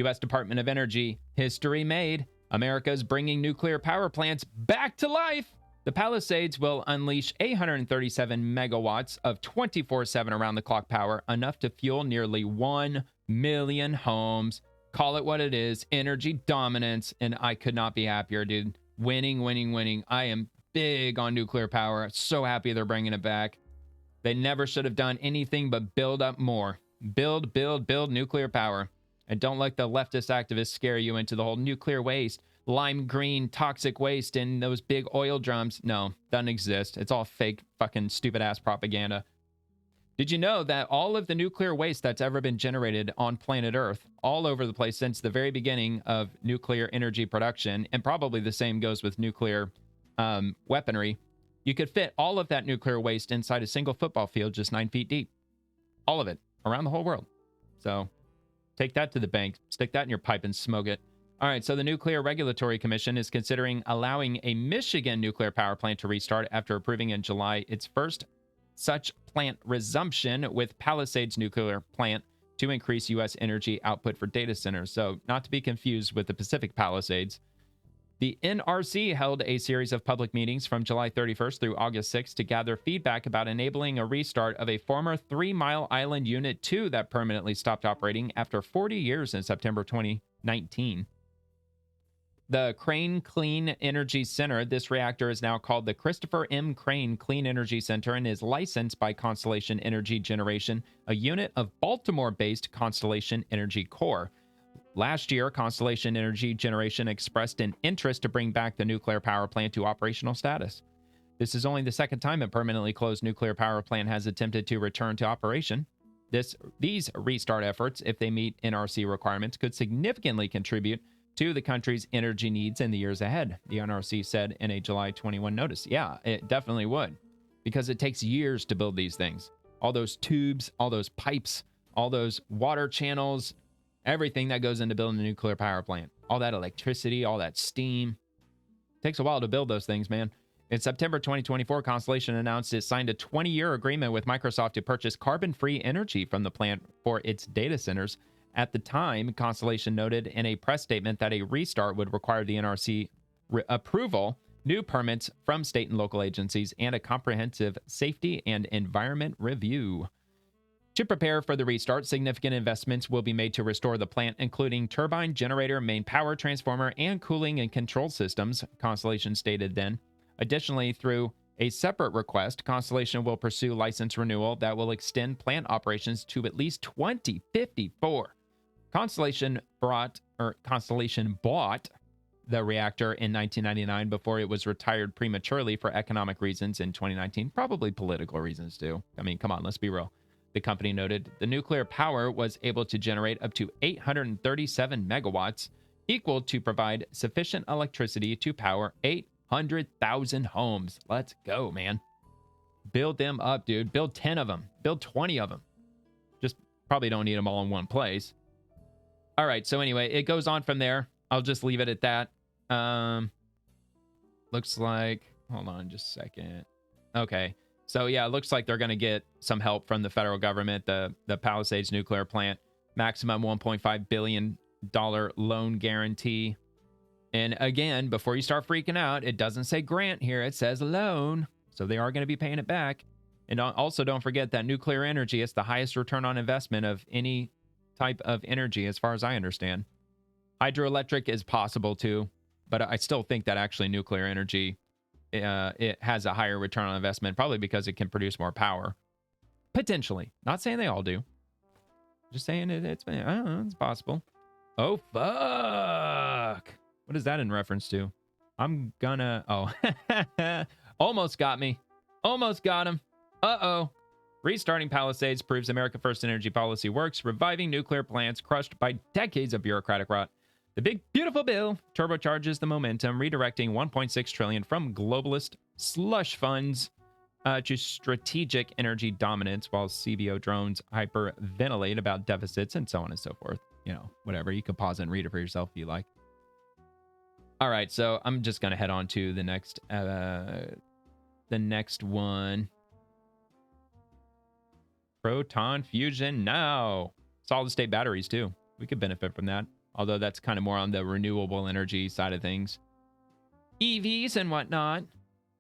U.S. Department of Energy, history made. America's bringing nuclear power plants back to life. The Palisades will unleash 837 megawatts of 24/7 around-the-clock power, enough to fuel nearly 1 million homes. Call it what it is, energy dominance, and I could not be happier, dude. Winning, winning, winning. I am big on nuclear power. So happy they're bringing it back. They never should have done anything but build up more. Build, build, build nuclear power. And don't let the leftist activists scare you into the whole nuclear waste, lime green toxic waste in those big oil drums. No, doesn't exist. It's all fake, fucking stupid ass propaganda. Did you know that all of the nuclear waste that's ever been generated on planet Earth, all over the place since the very beginning of nuclear energy production, and probably the same goes with nuclear weaponry, you could fit all of that nuclear waste inside a single football field just 9 feet deep. All of it, around the whole world. So take that to the bank, stick that in your pipe and smoke it. All right, so the Nuclear Regulatory Commission is considering allowing a Michigan nuclear power plant to restart after approving in July its first such plant resumption with Palisades nuclear plant to increase U.S. energy output for data centers. So not to be confused with the Pacific Palisades. The NRC held a series of public meetings from July 31st through August 6th to gather feedback about enabling a restart of a former 3 Mile Island Unit 2 that permanently stopped operating after 40 years in September 2019. The Crane Clean Energy Center, this reactor is now called the Christopher M. Crane Clean Energy Center and is licensed by Constellation Energy Generation, a unit of Baltimore-based Constellation Energy Corp. Last year, Constellation Energy Generation expressed an interest to bring back the nuclear power plant to operational status. This is only the second time a permanently closed nuclear power plant has attempted to return to operation. These restart efforts, if they meet NRC requirements, could significantly contribute to the country's energy needs in the years ahead, the NRC said in a July 21 notice. Yeah, it definitely would, because it takes years to build these things. All those tubes, all those pipes, all those water channels, everything that goes into building a nuclear power plant. All that electricity, all that steam. It takes a while to build those things, man. In September 2024, Constellation announced it signed a 20-year agreement with Microsoft to purchase carbon-free energy from the plant for its data centers. At the time, Constellation noted in a press statement that a restart would require the NRC approval, new permits from state and local agencies, and a comprehensive safety and environment review. To prepare for the restart, significant investments will be made to restore the plant, including turbine, generator, main power transformer, and cooling and control systems, Constellation stated then. Additionally, through a separate request, Constellation will pursue license renewal that will extend plant operations to at least 2054. Constellation bought the reactor in 1999 before it was retired prematurely for economic reasons in 2019, probably political reasons too. I mean, come on, let's be real. The company noted the nuclear power was able to generate up to 837 megawatts, equal to provide sufficient electricity to power 800,000 homes. Let's go, man. Build them up, dude. Build 10 of them. Build 20 of them. Just probably don't need them all in one place. All right, so anyway, it goes on from there. I'll just leave it at that. Looks like, hold on just a second. Okay, so yeah, it looks like they're going to get some help from the federal government, the Palisades nuclear plant, maximum $1.5 billion loan guarantee. And again, before you start freaking out, it doesn't say grant here, it says loan. So they are going to be paying it back. And also don't forget that nuclear energy is the highest return on investment of any type of energy, as far as I understand. Hydroelectric is possible too, but I still think that actually nuclear energy, it has a higher return on investment, probably because it can produce more power. Potentially. Not saying they all do. Just saying it's I don't know, it's possible. Oh, fuck. What is that in reference to? I'm gonna... Oh. Almost got me. Almost got him. Uh-oh. Restarting Palisades proves America First energy policy works, reviving nuclear plants crushed by decades of bureaucratic rot. The big, beautiful bill turbocharges the momentum, redirecting $1.6 trillion from globalist slush funds to strategic energy dominance, while CBO drones hyperventilate about deficits and so on and so forth. You know, whatever. You can pause and read it for yourself if you like. All right, so I'm just going to head on to the next one. Proton fusion now. Solid state batteries too. We could benefit from that. although that's kind of more on the renewable energy side of things. EVs and whatnot.